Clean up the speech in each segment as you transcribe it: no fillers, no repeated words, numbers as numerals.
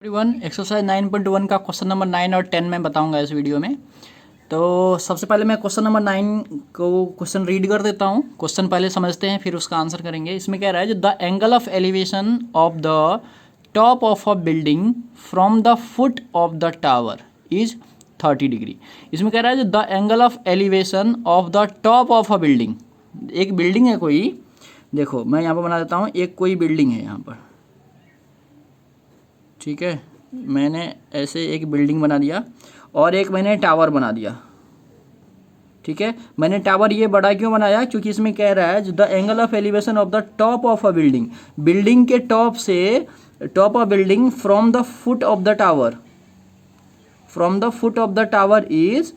Everyone, exercise 9.1 का question number 9 और 10 मैं बताऊंगा इस वीडियो में। तो सबसे पहले मैं क्वेश्चन नंबर 9 को क्वेश्चन रीड कर देता हूं। क्वेश्चन पहले समझते हैं फिर उसका आंसर करेंगे। इसमें कह रहा है the angle of elevation of the top of a building from the foot of the tower is 30 degree. इसमें कह रहा है the angle of elevation of the top of a building. एक बिल्डिंग है कोई, देखो मैं यहाँ पर बना देता हूँ, एक कोई बिल्डिंग है यहाँ पर, ठीक है। मैंने ऐसे एक बिल्डिंग बना दिया और एक मैंने टावर बना दिया, ठीक है। मैंने टावर ये बड़ा क्यों बनाया, क्योंकि इसमें कह रहा है the angle of elevation of the top of a building, building के टॉप से, top of building from the foot of the tower, from the foot of the tower is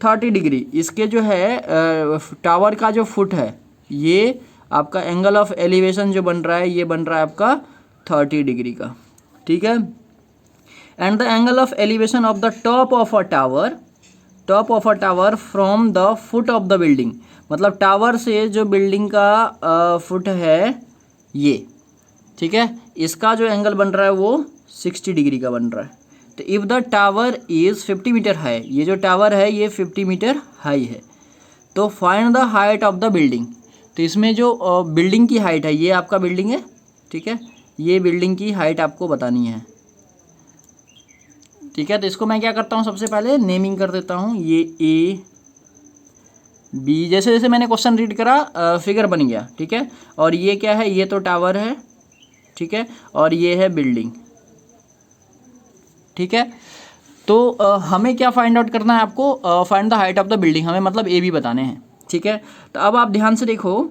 30 degree. इसके जो है टावर का जो फुट है, ये आपका एंगल ऑफ एलिवेशन जो बन रहा है, ये बन रहा है आपका 30 डिग्री का, ठीक है। And the angle of elevation of the top of a tower, top of a tower from the foot of the building, मतलब टावर से जो बिल्डिंग का फुट है ये, ठीक है। इसका जो एंगल बन रहा है वो 60 डिग्री का बन रहा है। तो if the tower is 50 metre high, ये जो टावर है ये 50 मीटर हाई है, तो find the height of the building. तो इसमें जो बिल्डिंग की हाइट है, ये आपका बिल्डिंग है, ठीक है, ये बिल्डिंग की हाइट आपको बतानी है, ठीक है। तो इसको मैं क्या करता हूँ, सबसे पहले नेमिंग कर देता हूँ, ये ए बी, जैसे जैसे मैंने क्वेश्चन रीड करा फिगर बन गया, ठीक है। और ये क्या है, ये तो टावर है, ठीक है, और ये है बिल्डिंग, ठीक है। तो हमें क्या फाइंड आउट करना है, आपको find the height of the building, हमें मतलब ए बी बताने हैं, ठीक है। तो अब आप ध्यान से देखो,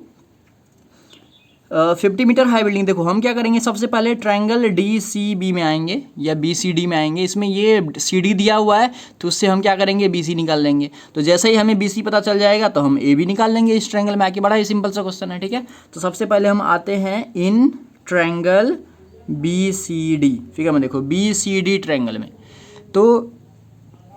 50 मीटर हाई बिल्डिंग, देखो हम क्या करेंगे, सबसे पहले ट्रायंगल डी सी बी में आएंगे या बी सी डी में आएंगे। इसमें ये सी डी दिया हुआ है तो उससे हम क्या करेंगे, बी सी निकाल लेंगे। तो जैसे ही हमें बी सी पता चल जाएगा तो हम ए बी निकाल लेंगे इस ट्रायंगल में आके। बड़ा ही सिंपल सा क्वेश्चन है, ठीक है। तो सबसे पहले हम आते हैं in triangle B C D, figure में देखो बी सी डी ट्रायंगल में। तो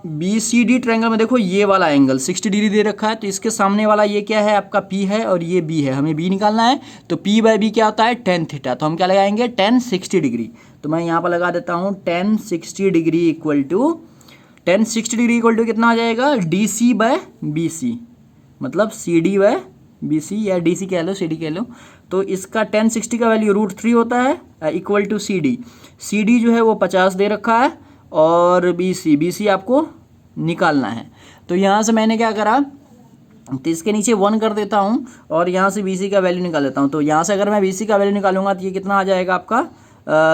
बी सी डी ट्रायंगल में देखो ये वाला एंगल 60 डिग्री दे रखा है, तो इसके सामने वाला ये क्या है, आपका P है और ये B है, हमें B निकालना है। तो P बाई B क्या होता है, tan थीटा। तो हम क्या लगाएंगे, tan 60 डिग्री। तो मैं यहाँ पर लगा देता हूँ tan 60 degree equal to, tan 60 degree equal to कितना आ जाएगा, D C by B C, मतलब C D by B C या डी सी कह लो, सी डी कह लो। तो इसका tan 60 का वैल्यू √3 होता है equal to C D. C D जो है वो 50 दे रखा है और बी सी आपको निकालना है। तो यहाँ से मैंने क्या करा, तो इसके नीचे 1 कर देता हूँ और यहाँ से बी सी का वैल्यू निकाल देता हूँ। तो यहाँ से अगर मैं बी सी का वैल्यू निकालूंगा तो ये कितना आ जाएगा आपका,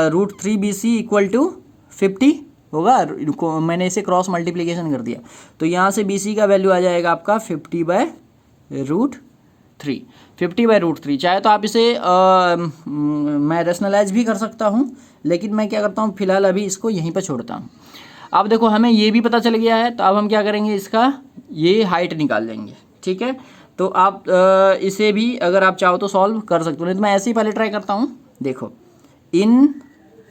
√3 बी सी इक्वल टू 50 होगा। मैंने इसे क्रॉस मल्टीप्लीकेशन कर दिया, तो यहाँ से बी सी का वैल्यू आ जाएगा आपका 50 बाय √3, 50 बाय √3। चाहे तो आप इसे मैं रेशनलाइज भी कर सकता हूँ, लेकिन मैं क्या करता हूँ, फिलहाल अभी इसको यहीं पर छोड़ता हूँ। अब देखो हमें ये भी पता चल गया है, तो अब हम क्या करेंगे, इसका ये हाइट निकाल लेंगे, ठीक है। तो आप इसे भी अगर आप चाहो तो सॉल्व कर सकते हो, नहीं तो मैं ऐसे ही पहले ट्राई करता हूँ। देखो इन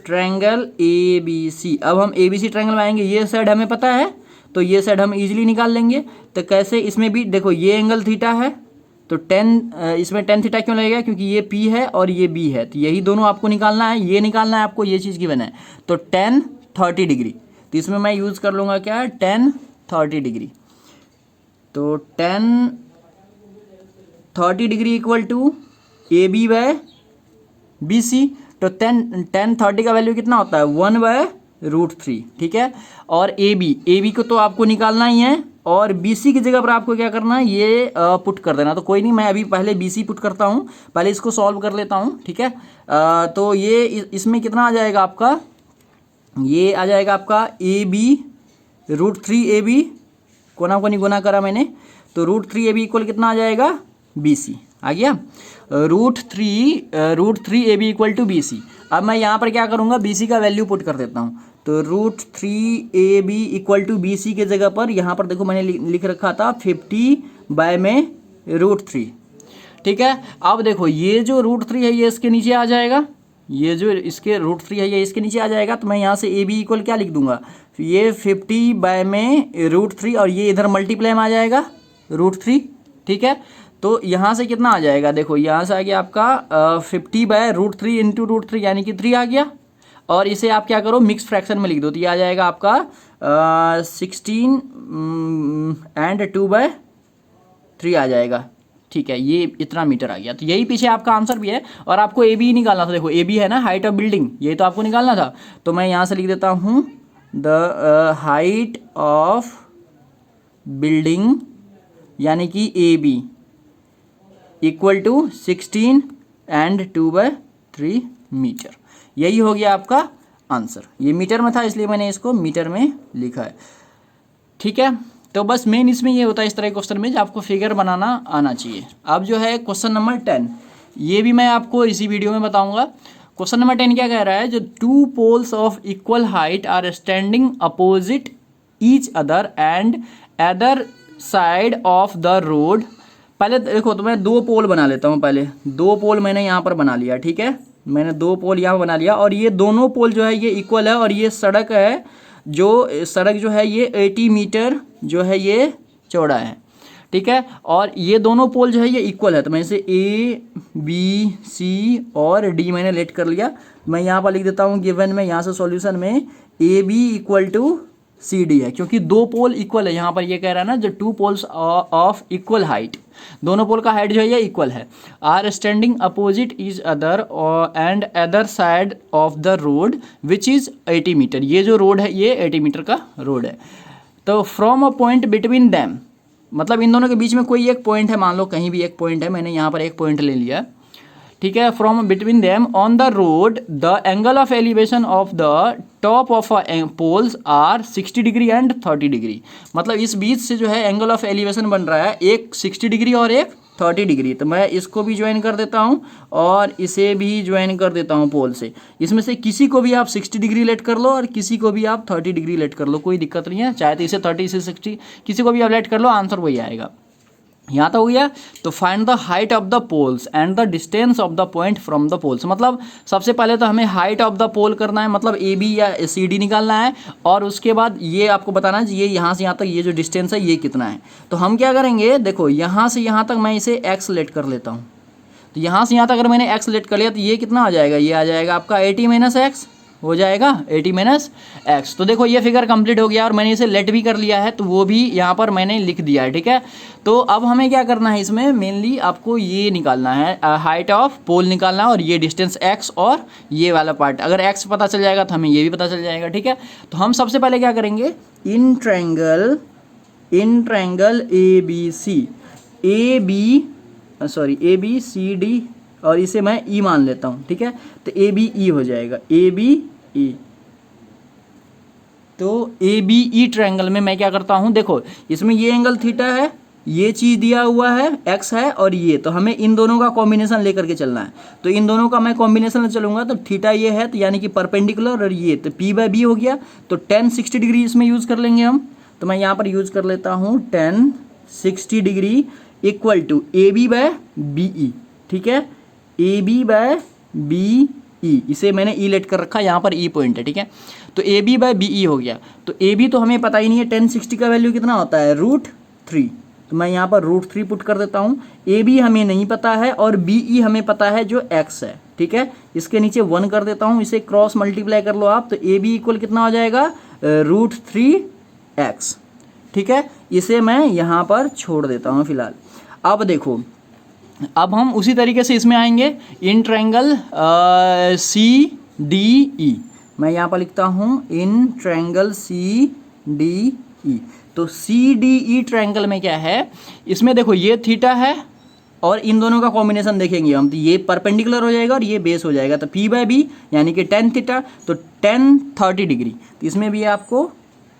ट्रायंगल ए बी सी, अब हम ए बी सी ट्रायंगल में आएंगे, ये साइड हमें पता है तो ये साइड हम इजीली निकाल लेंगे। तो कैसे, इसमें भी देखो ये एंगल थीटा है, तो इसमें tan थीटा क्यों लगेगा, क्योंकि ये P है और ये B है, तो यही दोनों आपको निकालना है, ये निकालना है आपको, ये चीज़ की बना है। तो tan 30 डिग्री, तो इसमें मैं यूज़ कर लूँगा क्या, tan 30 डिग्री। तो tan 30 degree equal to A B by B C. तो tan 30 का वैल्यू कितना होता है, 1 बाय √3, ठीक है। और ए बी को तो आपको निकालना ही है, और बी सी की जगह पर आपको क्या करना है, ये पुट कर देना। तो कोई नहीं, मैं अभी पहले बी सी पुट करता हूँ, पहले इसको सॉल्व कर लेता हूँ, ठीक है। तो ये इसमें कितना आ जाएगा आपका, ये आ जाएगा आपका ए बी √3 ए बी, कोना कोनी गुना करा मैंने, तो √3 ए बी इक्वल कितना आ जाएगा, बी सी आ गया, √3 A B equal to B C. अब मैं यहाँ पर क्या करूँगा, बी सी का वैल्यू पुट कर देता हूँ। तो √3 A B equal to B C के जगह पर यहाँ पर देखो मैंने लिख रखा था 50 बाय में √3, ठीक है। अब देखो ये जो √3 है ये इसके नीचे आ जाएगा, ये जो इसके √3 है ये इसके नीचे आ जाएगा। तो मैं यहाँ से ए बी इक्वल क्या लिख दूंगा, ये 50 बाय में √3 और ये इधर मल्टीप्लाई में आ जाएगा √3, ठीक है। तो यहाँ से कितना आ जाएगा, देखो यहाँ से आ गया आपका 50 बाय √3 इंटू √3 यानी कि 3 आ गया। और इसे आप क्या करो, मिक्स फ्रैक्शन में लिख दो, तो ये आ जाएगा आपका 16 एंड 2/3 आ जाएगा। ठीक है, ये इतना मीटर आ गया। तो यही पीछे आपका आंसर भी है। और आपको ए बी निकालना था, देखो ए बी है ना, हाइट ऑफ बिल्डिंग, ये तो आपको निकालना था। तो मैं यहाँ से लिख देता हूँ द हाइट ऑफ बिल्डिंग यानी कि A B equal to 16 and 2/3 metre. यही हो गया आपका आंसर। ये मीटर में था इसलिए मैंने इसको मीटर में लिखा है। ठीक है, तो बस मेन इसमें ये होता है इस तरह के क्वेश्चन में, जो आपको फिगर बनाना आना चाहिए। अब जो है क्वेश्चन नंबर 10, ये भी मैं आपको इसी वीडियो में बताऊंगा। क्वेश्चन नंबर 10 क्या कह रहा है, जो 2 poles of equal height are standing opposite each other and other side of the road. पहले देखो, तो मैं 2 पोल बना लेता हूँ। पहले 2 पोल मैंने यहाँ पर बना लिया। ठीक है, मैंने 2 पोल यहाँ बना लिया और ये दोनों पोल जो है ये इक्वल है। और ये सड़क है, जो सड़क जो है ये 80 मीटर जो है ये चौड़ा है। ठीक है, और ये दोनों पोल जो है ये इक्वल है। तो मैं इसे ए बी सी और डी मैंने लेट कर लिया। मैं यहाँ पर लिख देता हूँ गिवन में, यहाँ से सॉल्यूशन में A B equal to C D है, क्योंकि 2 पोल इक्वल है। यहाँ पर ये कह रहा है ना, जो 2 पोल्स ऑफ इक्वल हाइट, दोनों पोल का हाइट जो है ये इक्वल है, are standing opposite each other and other side of the road which is 80 metre. ये जो रोड है ये 80 मीटर का रोड है। तो from a point between them, मतलब इन दोनों के बीच में कोई एक पॉइंट है, मान लो कहीं भी एक पॉइंट है, मैंने यहाँ पर एक पॉइंट ले लिया। ठीक है, from between them on the road the angle of elevation of the top of poles are 60 degree and 30 degree. मतलब इस बीच से जो है एंगल ऑफ एलिवेशन बन रहा है, एक 60 डिग्री और एक 30 डिग्री। तो मैं इसको भी ज्वाइन कर देता हूँ और इसे भी ज्वाइन कर देता हूँ पोल से। इसमें से किसी को भी आप 60 डिग्री लेट कर लो और किसी को भी आप 30 डिग्री लेट कर लो, कोई दिक्कत नहीं है। चाहे तो इसे 30 इसे 60, किसी को भी आप लेट कर लो, आंसर वही आएगा। यहाँ तो हो गया। तो find the height of the poles and the distance of the point from the poles. मतलब सबसे पहले तो हमें हाइट ऑफ द पोल करना है, मतलब ए बी या सी डी निकालना है। और उसके बाद ये आपको बताना है ये यहाँ से यहाँ तक ये जो डिस्टेंस है ये कितना है। तो हम क्या करेंगे, देखो यहाँ से यहाँ तक मैं इसे एक्स लेट कर लेता हूँ। तो यहाँ से यहाँ तक अगर मैंने एक्स लेट कर लिया तो ये कितना आ जाएगा, ये आ जाएगा आपका 80 माइनस एक्स हो जाएगा, 80 माइनस एक्स। तो देखो ये फिगर कंप्लीट हो गया और मैंने इसे लेट भी कर लिया है, तो वो भी यहाँ पर मैंने लिख दिया है। ठीक है, तो अब हमें क्या करना है, इसमें मेनली आपको ये निकालना है, हाइट ऑफ पोल निकालना है और ये डिस्टेंस एक्स और ये वाला पार्ट। अगर एक्स पता चल जाएगा तो हमें ये भी पता चल जाएगा। ठीक है, तो हम सबसे पहले क्या करेंगे, in triangle A B C D और इसे मैं ई मान लेता हूँ। ठीक है, तो ए बी ई हो जाएगा, ए बी ई। तो ए बी ई ट्रायंगल में मैं क्या करता हूँ, देखो इसमें ये एंगल थीटा है, ये चीज़ दिया हुआ है एक्स है और ये, तो हमें इन दोनों का कॉम्बिनेशन लेकर के चलना है। तो इन दोनों का मैं कॉम्बिनेशन में चलूंगा, तो थीटा ये है तो यानी कि परपेंडिकुलर, और ये तो पी बाय बी हो गया। तो 10 60 डिग्री इसमें यूज़ कर लेंगे हम। तो मैं यहाँ पर यूज़ कर लेता हूँ 10 60 degree equal to A B by B E. ठीक है, A B by B E, इसे मैंने ई लेट कर रखा, यहाँ पर ई पॉइंट है। ठीक है, तो A B by B E हो गया। तो ए बी तो हमें पता ही नहीं है, 10 60 का वैल्यू कितना होता है, √3। तो मैं यहाँ पर √3 पुट कर देता हूँ। ए बी हमें नहीं पता है और बी ई हमें पता है जो एक्स है। ठीक है, इसके नीचे 1 कर देता हूँ, इसे क्रॉस मल्टीप्लाई कर लो आप। तो ए बी इक्वल कितना हो जाएगा, √3x। ठीक है, इसे मैं यहाँ पर छोड़ देता हूँ फिलहाल। अब देखो, अब हम उसी तरीके से इसमें आएंगे, in triangle C D E. मैं यहाँ पर लिखता हूँ in triangle C D E. तो सी डी ई ट्रायंगल में क्या है, इसमें देखो ये थीटा है और इन दोनों का कॉम्बिनेशन देखेंगे हम, तो ये परपेंडिकुलर हो जाएगा और ये बेस हो जाएगा। तो पी बाय बी यानी कि 10 थीटा, तो 10 30 डिग्री। तो इसमें भी आपको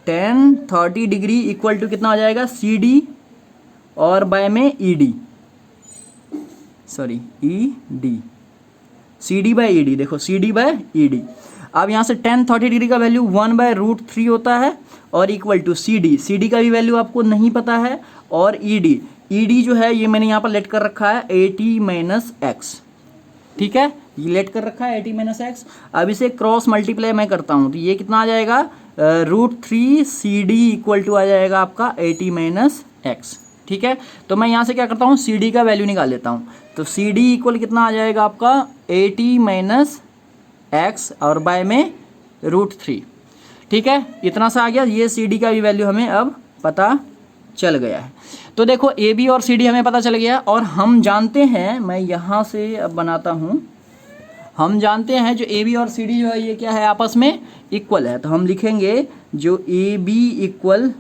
10 30 डिग्री इक्वल टू कितना हो जाएगा, सी डी और बाय में E D, sorry E D, C D by E D. देखो C D by E D. अब यहाँ से 10 30 डिग्री का वैल्यू 1/√3 होता है और इक्वल टू सी डी का भी वैल्यू आपको नहीं पता है, और ई डी जो है ये मैंने यहाँ पर लेट कर रखा है 80 माइनस एक्स। ठीक है, ये लेट कर रखा है 80 माइनस एक्स। अब इसे क्रॉस मल्टीप्लाई मैं करता हूँ तो ये कितना आ जाएगा, √3 सी डी इक्वल टू आ जाएगा आपका 80 माइनस एक्स। ठीक है, तो मैं यहाँ से क्या करता हूँ, सी डी का वैल्यू निकाल लेता हूँ। तो सी डी इक्वल कितना आ जाएगा आपका 80 माइनस एक्स और बाय में √3। ठीक है, इतना सा आ गया। ये सी डी का भी वैल्यू हमें अब पता चल गया है। तो देखो ए बी और सी डी हमें पता चल गया, और हम जानते हैं, मैं यहाँ से अब बनाता हूँ, हम जानते हैं जो ए बी और सी डी जो है ये क्या है, आपस में इक्वल है। तो हम लिखेंगे जो A B equal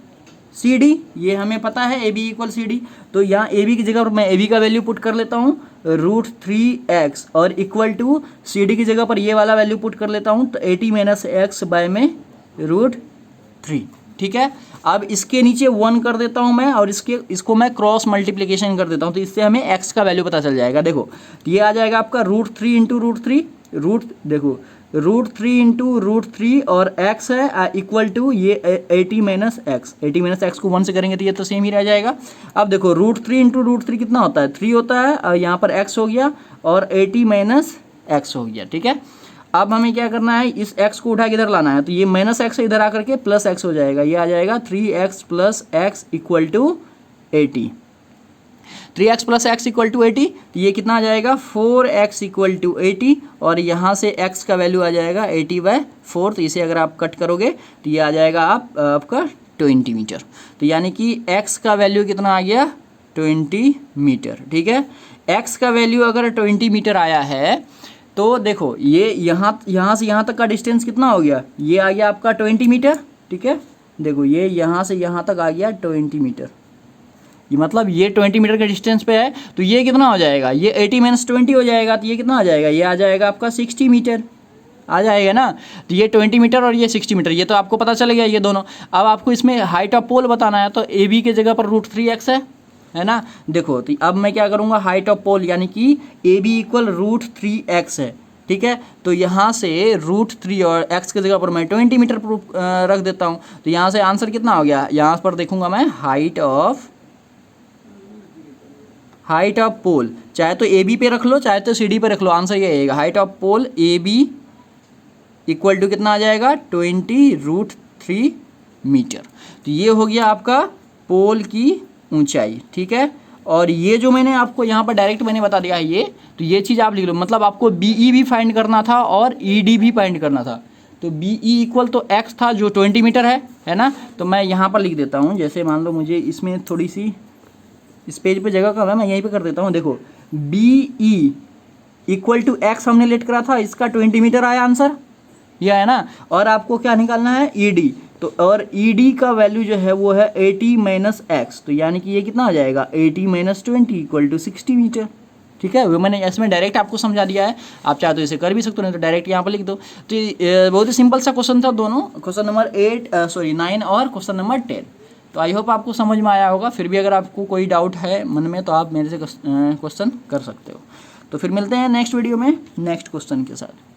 C D, ये हमें पता है A B equal C D. तो यहाँ ए बी की जगह पर मैं ए बी का वैल्यू पुट कर लेता हूँ √3x, और इक्वल टू सी डी की जगह पर ये वाला वैल्यू पुट कर लेता हूँ, तो 80 - x बाय में √3। ठीक है, अब इसके नीचे 1 कर देता हूँ मैं, और इसको मैं क्रॉस मल्टीप्लिकेशन कर देता हूँ, तो इससे हमें x का वैल्यू पता चल जाएगा। देखो तो ये आ जाएगा आपका √3 × √3, देखो √3 × √3 और x है इक्वल टू ये 80 - x, 80 - x को 1 से करेंगे तो ये तो सेम ही रह जाएगा। अब देखो √3 × √3 कितना होता है, 3 होता है, और यहाँ पर x हो गया और 80 - x हो गया। ठीक है, अब हमें क्या करना है, इस x को उठा के इधर लाना है, तो ये -x इधर आकर के +x हो जाएगा, ये आ जाएगा 3x + x equal to 80। 3x + x equal to 80, तो ये कितना आ जाएगा 4x इक्वल टू 80, और यहाँ से x का वैल्यू आ जाएगा 80/4, तो इसे अगर आप कट करोगे तो ये आ जाएगा आपका 20 मीटर। तो यानी कि x का वैल्यू कितना आ गया 20 मीटर। ठीक है, x का वैल्यू अगर 20 मीटर आया है तो देखो ये यहाँ से यहाँ तक का डिस्टेंस कितना हो गया, ये आ गया आपका 20 मीटर। ठीक है, देखो ये यहाँ से यहाँ तक आ गया 20 मीटर, ये मतलब ये 20 मीटर के डिस्टेंस पे है, तो ये कितना हो जाएगा, ये 80 - 20 हो जाएगा, तो ये कितना आ जाएगा, ये आ जाएगा आपका 60 मीटर आ जाएगा ना। तो ये 20 मीटर और ये 60 मीटर, ये तो आपको पता चल गया ये दोनों। अब आपको इसमें हाइट ऑफ पोल बताना है, तो ए बी की जगह पर √3x है ना। देखो तो अब मैं क्या करूँगा, हाइट ऑफ पोल यानी कि ए बी इक्वल √3x है। ठीक है, तो यहाँ से √3 और x की जगह पर मैं 20 मीटर रख देता हूँ, तो यहाँ से आंसर कितना हो गया, यहाँ पर देखूंगा मैं हाइट ऑफ पोल, चाहे तो ए बी पे रख लो चाहे तो सी डी पे रख लो, आंसर ये आएगा height of pole A B equal to कितना आ जाएगा 20√3 मीटर। तो ये हो गया आपका पोल की ऊंचाई। ठीक है, और ये जो मैंने आपको यहाँ पर डायरेक्ट मैंने बता दिया है ये, तो ये चीज़ आप लिख लो, मतलब आपको बी ई भी फाइंड करना था और ई डी भी फाइंड करना था। तो बी ई इक्वल तो एक्स था जो 20 मीटर है ना, तो मैं यहाँ पर लिख देता हूँ, जैसे मान लो मुझे इसमें थोड़ी सी इस पेज पे जगह कम है, मैं यहीं पे कर देता हूँ। देखो B E equal to X हमने लेट करा था, इसका 20 मीटर आया आंसर, यह है ना। और आपको क्या निकालना है ई डी, तो और ई डी का वैल्यू जो है वो है 80 - x, तो यानी कि ये कितना हो जाएगा 80 - 20 इक्वल टू 60 मीटर। ठीक है, वो मैंने इसमें डायरेक्ट आपको समझा दिया है, आप चाहे तो इसे कर भी सकते हो, नहीं तो डायरेक्ट यहाँ पर लिख दो। तो बहुत ही सिंपल सा क्वेश्चन था दोनों, क्वेश्चन नंबर 9 और क्वेश्चन नंबर 10। तो आई होप आपको समझ में आया होगा। फिर भी अगर आपको कोई डाउट है मन में तो आप मेरे से क्वेश्चन कर सकते हो। तो फिर मिलते हैं नेक्स्ट वीडियो में नेक्स्ट क्वेश्चन के साथ।